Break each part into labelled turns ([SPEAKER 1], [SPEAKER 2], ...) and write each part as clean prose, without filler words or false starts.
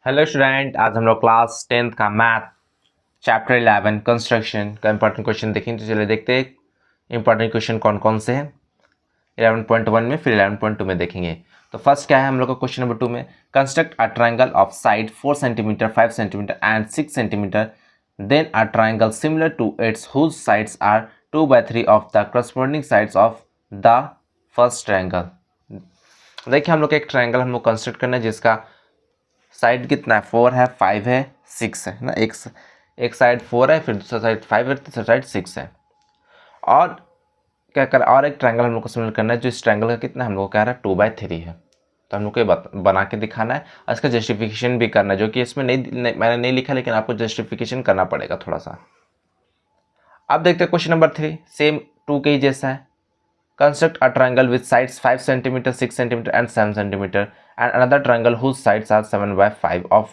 [SPEAKER 1] Hello student, आज हम लोग क्लास 10th का मैथ चैप्टर 11 कंस्ट्रक्शन का इंपॉर्टेंट क्वेश्चन देखेंगे। तो चलिए देखते हैं इंपॉर्टेंट क्वेश्चन कौन कौन से हैं 11.1 में, फिर 11.2 में देखेंगे। तो फर्स्ट क्या है हम लोग का क्वेश्चन नंबर 2 में, construct a triangle of side 4 centimetre 5 centimetre and 6 centimetre, then a triangle similar to its whose sides are 2/3 of the corresponding sides of the first triangle. देखिए हम लोग का एक ट्रायंगल हम लोग कंस्ट्रक्ट करना है जिसका साइड कितना है, 4 है, 5 है, 6 है ना। एक साइड 4 है, फिर दूसरा साइड 5 है, तीसरा साइड 6 है। और क्या कर, और एक ट्रायंगल हम लोग को सिमिलर करना है जो इस ट्रायंगल का कितना हम लोग को कह रहा है 2/3 है। तो हम लोग को ये बना के दिखाना है और इसका जस्टिफिकेशन भी करना है, जो कि इसमें मैंने नहीं लिखा, लेकिन आपको जस्टिफिकेशन करना पड़ेगा थोड़ा सा। अब देखते हैं क्वेश्चन नंबर 3, सेम 2 के ही जैसा है। Construct a triangle with sides 5 centimetre 6 centimetre and 7 centimetre and another triangle whose sides are 7/5 of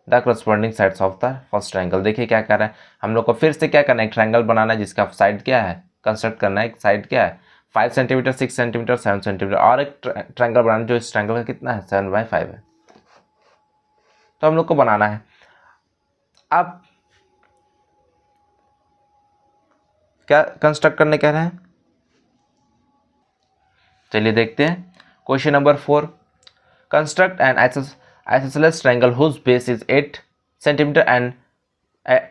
[SPEAKER 1] the corresponding sides of the first triangle। देखिए क्या कर रहा है हम लोग को, फिर से क्या करना है, एक ट्रायंगल बनाना है जिसका साइड क्या है, कंस्ट्रक्ट करना है। एक साइड क्या है 5 सेंटीमीटर 6 सेंटीमीटर 7 सेंटीमीटर, और एक ट्रायंगल बनाना है जो इस ट्रायंगल का कितना है 7/5 है। तो हम लोग को बनाना है। अब क्या कंस्ट्रक्ट करने कह रहे हैं, चलिए देखते हैं। Question number 4, construct an isosceles triangle whose base is 8 centimeter and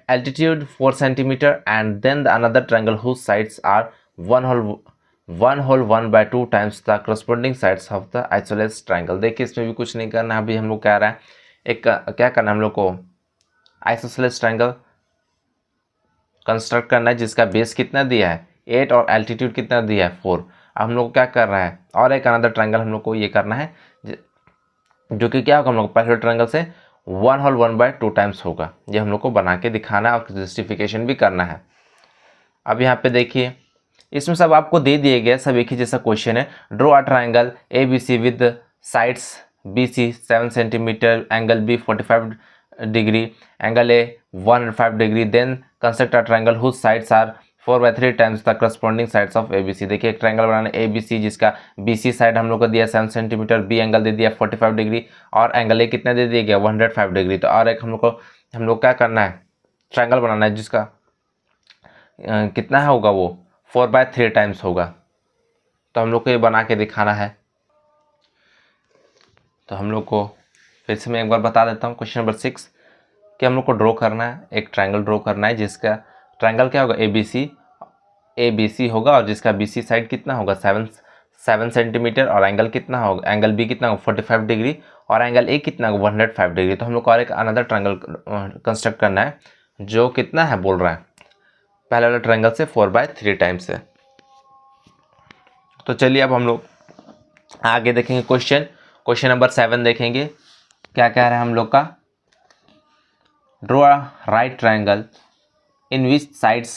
[SPEAKER 1] altitude 4 centimeter, and then another triangle whose sides are 1/2 times the corresponding sides of the isosceles triangle। देखिए इसमें भी कुछ नहीं करना, अभी हम लोग कह रहा है एक क्या करना है हम लोग को, आइसोसेलेस ट्रायंगल कंस्ट्रक्ट करना है जिसका बेस कितना दिया है 8 और एल्टीट्यूड कितना दिया है 4। अब हम लोग को क्या कर रहा है, और एक अनदर ट्रायंगल हम लोग को ये करना है जो कि क्या होगा, हम लोग पहले ट्रायंगल से 1/2 टाइम्स होगा। ये हम लोग को बना के दिखाना है और जस्टिफिकेशन भी करना है। अब यहाँ पे देखिए इसमें सब आपको दे दिए गए, सब एक ही जैसा क्वेश्चन है। Draw a triangle A B C with sides B C 7 centimetre, angle B 45 degree, angle A 105 degree, then construct a triangle whose sides are 4/3 times the corresponding sides of A B C. देखिए एक triangle बनाना ए B सी जिसका B C side हम लोग को दिया 7 centimetre, B angle दे दिया 45 degree, और angle A कितना दे दिया गया 105 डिग्री। तो और एक हम लोग क्या करना है, ट्रायंगल बनाना है जिसका कितना है होगा, वो 4/3 टाइम्स होगा। तो हम लोग को ये बना के दिखाना है। तो हम लोग को फिर से मैं एक बार बता देता हूँ क्वेश्चन नंबर 6 कि हम लोग को ड्रॉ करना है, एक ट्रायंगल ड्रॉ करना है जिसका ट्रायंगल क्या होगा ए बी सी होगा, और जिसका बी सी साइड कितना होगा 7 सेंटीमीटर, और एंगल कितना होगा, एंगल बी कितना होगा 45 डिग्री, और एंगल ए कितना होगा 105 डिग्री। तो हम लोग को और एक अनदर ट्रायंगल कंस्ट्रक्ट करना है जो कितना है बोल रहा है, पहले वाला ट्रायंगल से 4/3 टाइम्स है। तो चलिए अब हम लोग आगे देखेंगे क्वेश्चन नंबर 7 देखेंगे क्या कह रहा है हम लोग का। Draw a right triangle in which sides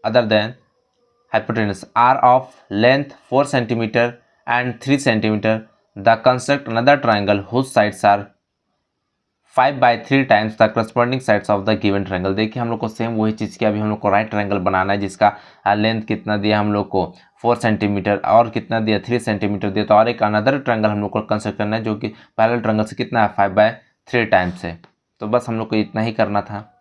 [SPEAKER 1] other than hypotenuse are of length 4 centimeter and 3 centimeter, the construct another triangle whose sides are 5/3 times the corresponding sides of the given triangle। देखिए हम लोग को same वही चीज़ की, अभी हम लोग को राइट ट्रायंगल बनाना है जिसका लेंथ कितना दिया हम लोग को 4 सेंटीमीटर, और कितना दिया 3 सेंटीमीटर दिया। तो और एक अनदर ट्रायंगल हम लोग को कंस्ट्रक्ट करना है जो कि पहले ट्रायंगल से कितना है 5/3 टाइम्स है। तो बस हम लोग को इतना ही करना था।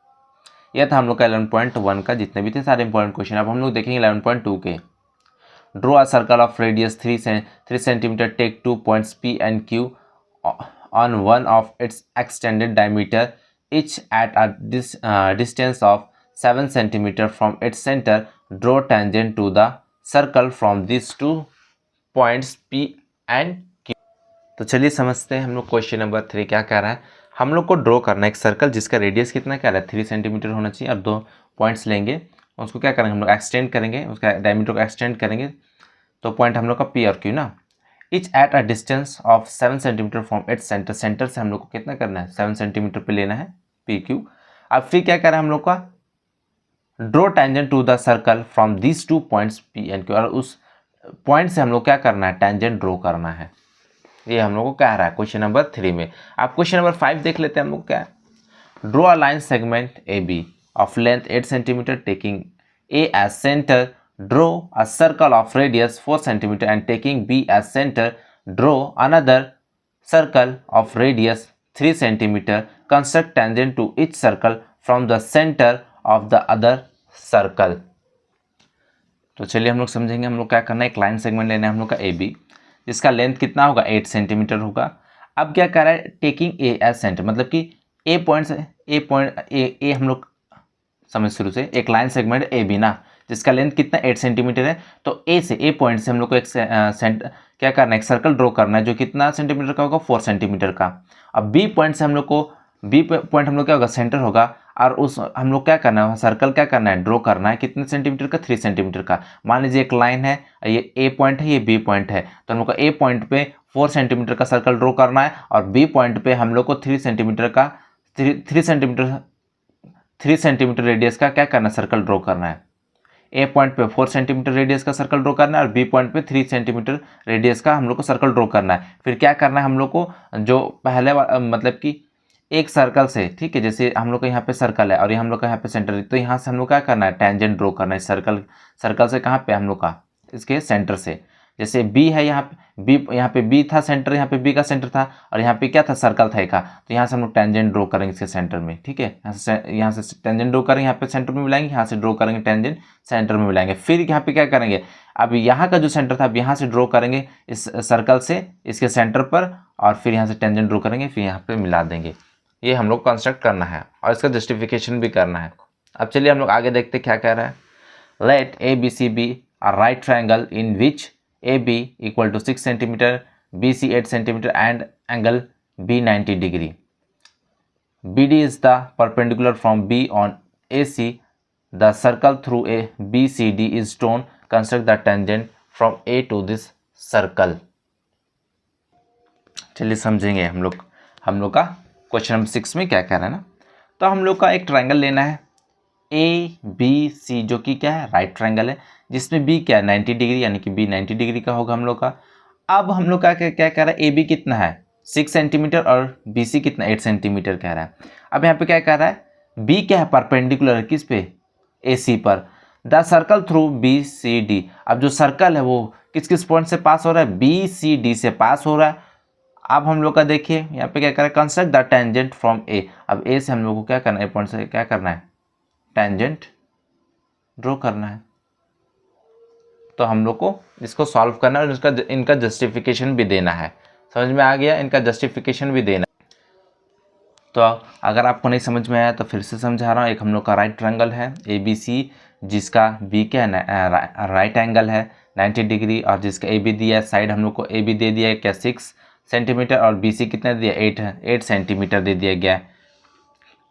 [SPEAKER 1] यह था हम लोग का 11.1 का जितने भी थे सारे इंपॉर्टेंट क्वेश्चन। अब हम लोग देखेंगे 11.2 के। Draw a circle of radius 3 centimetre, take 2 points P and Q on one of its extended diameter each at a distance of 7 centimeter from its center, draw tangent to the circle from these 2 points P and Q। तो चलिए समझते हैं हम लोग question number 3 क्या कह रहा है। हम लोग को ड्रॉ करना है एक सर्कल जिसका रेडियस कितना कह रहा है 3 सेंटीमीटर होना चाहिए, और 2 पॉइंट्स लेंगे, उसको क्या करेंगे हम लोग एक्सटेंड करेंगे, उसका डायमीटर को एक्सटेंड करेंगे। तो पॉइंट हम लोग का पी और क्यू ना, etch at a distance of 7 centimetre from its centre, centre से हम लोग को कितना करना है 7 सेंटीमीटर पे लेना है पी क्यू। अब फिर क्या कर रहा है हम लोग का, draw tangent to the circle from these 2 points P and Q, और उस पॉइंट से हम लोग क्या करना है टेंजेंट ड्रॉ करना है। ये हम लोग को कह रहा है क्वेश्चन नंबर 3 में। आप क्वेश्चन नंबर 5 देख लेते हैं हम लोग क्या है। Draw a line segment A B of length 8 centimetre taking A as centre, draw a circle of radius 4 centimetre and taking B as centre, draw another circle of radius 3 centimetre, construct tangent to each circle from the centre of the other circle. तो चलिए हम लोग समझेंगे, हम लोग क्या करना है, एक लाइन सेगमेंट लेना है हम लोग का ए बी, जिसका लेंथ कितना होगा 8 सेंटीमीटर होगा। अब क्या कर रहा है, टेकिंग ए एज सेंटर, मतलब कि ए पॉइंट से ए हम लोग समझ शुरू से, एक लाइन सेगमेंट ए बी ना, जिसका लेंथ कितना 8 सेंटीमीटर है। तो ए पॉइंट से हम लोग को एक क्या करना है, एक सर्कल ड्रॉ करना है जो कितना सेंटीमीटर का होगा 4 सेंटीमीटर का। अब बी पॉइंट से हम लोग को, बी पॉइंट हम लोग क्या होगा, सेंटर होगा, और उस हम लोग क्या करना है, सर्कल क्या करना है, ड्रॉ करना है कितने सेंटीमीटर का, 3 सेंटीमीटर का। मान लीजिए एक लाइन है, ये ए पॉइंट है, ये बी पॉइंट है, तो हम लोग को ए पॉइंट पे 4 सेंटीमीटर का सर्कल ड्रॉ करना है, और बी पॉइंट पे हम लोग को 3 सेंटीमीटर का 3 सेंटीमीटर रेडियस का क्या करना है, सर्कल ड्रॉ करना है। ए पॉइंट पे 4 सेंटीमीटर रेडियस का सर्कल ड्रॉ करना है, और बी पॉइंट पे 3 सेंटीमीटर रेडियस का हम लोग को सर्कल ड्रॉ करना है। फिर क्या करना है हम लोग को, जो पहले मतलब कि एक सर्कल से, ठीक है, जैसे हम लोग का यहाँ पे सर्कल है और ये हम लोग का यहाँ पे सेंटर है, तो यहाँ से हम लोग क्या करना है, टेंजेंट ड्रॉ करना है सर्कल से, कहाँ पे हम लोग का, इसके सेंटर से। जैसे बी है, यहाँ पे बी था सेंटर, यहाँ पे बी का सेंटर था, और यहाँ पे क्या था, सर्कल था का, तो यहाँ से हम लोग टेंजेंट ड्रॉ करेंगे इसके सेंटर में, ठीक है। यहाँ से टेंजेंट ड्रॉ करेंगे, यहाँ पे सेंटर में मिलाएंगे, यहाँ से ड्रॉ करेंगे टेंजेंट, सेंटर में मिलाएंगे। फिर यहाँ पे क्या करेंगे, अब यहाँ का जो सेंटर था, अब यहाँ से ड्रॉ करेंगे इस सर्कल से इसके सेंटर पर, और फिर यहाँ से टेंजेंट ड्रॉ करेंगे, फिर यहाँ पे मिला देंगे। ये हम लोग कंस्ट्रक्ट करना है और इसका जस्टिफिकेशन भी करना है। अब चलिए हम लोग आगे देखते क्या कह रहा है। Let A B C be a right triangle in which A B equal to 6 centimetre, B C 8 centimetre and angle B 90 degree. B D is the perpendicular from B on A C, the circle through A B C D is drawn, construct the tangent from A to this circle. चलिए समझेंगे हम लोग का question number 6 में क्या कह रहा है ना। तो हम लोग का एक ट्रायंगल लेना है ए बी सी, जो कि क्या है, राइट ट्रायंगल है, जिसमें बी क्या है 90 डिग्री, यानी कि बी 90 डिग्री का होगा हम लोग का। अब हम लोग का क्या कह रहा है, ए बी कितना है 6 सेंटीमीटर और बी सी कितना 8 सेंटीमीटर कह रहा है। अब यहाँ पे क्या कह रहा है, बी क्या है, परपेंडिकुलर है किस पे, ए सी पर, the circle through B C D. अब जो सर्कल है वो किस किस पॉइंट से पास हो रहा है, बी सी डी से पास हो रहा है। अब हम लोग का देखिए यहाँ पे क्या करें, कंस्ट्रक्ट द टेंजेंट फ्रॉम ए। अब ए से हम लोग को क्या करना है, ए पॉइंट से क्या करना है, टेंजेंट ड्रॉ करना है। तो हम लोग को इसको सॉल्व करना है और इनका जस्टिफिकेशन भी देना है। समझ में आ गया, इनका जस्टिफिकेशन भी देना है। तो अगर आपको नहीं समझ में आया तो फिर से समझा रहा हूँ। एक हम लोग का राइट ट्रायंगल है ए बी सी, जिसका बी क्या है, राइट एंगल है 90 डिग्री, और जिसका ए बी दिया है, साइड हम लोग को ए बी दे दिया है क्या 6 सेंटीमीटर, और बी सी कितना दिया 8 सेंटीमीटर दे दिया गया,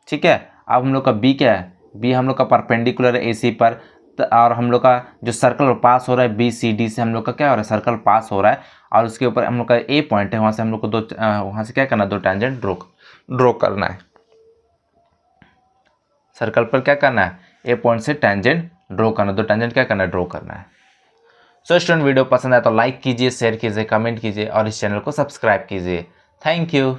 [SPEAKER 1] ठीक है। अब हम लोग का बी क्या है, बी हम लोग का परपेंडिकुलर है ए सी पर, और हम लोग का जो सर्कल पास हो रहा है बी सी डी से, हम लोग का क्या हो रहा है, सर्कल पास हो रहा है, और उसके ऊपर हम लोग का ए पॉइंट है, वहाँ से हम लोग को वहाँ से क्या करना है, 2 टेंजेंट ड्रॉ करना है। सर्कल पर क्या करना है, ए पॉइंट से टेंजेंट ड्रॉ करना, 2 टेंजेंट क्या करना है, ड्रॉ करना है। सो स्टूडेंट, वीडियो पसंद आया तो लाइक कीजिए, शेयर कीजिए, कमेंट कीजिए और इस चैनल को सब्सक्राइब कीजिए। Thank you.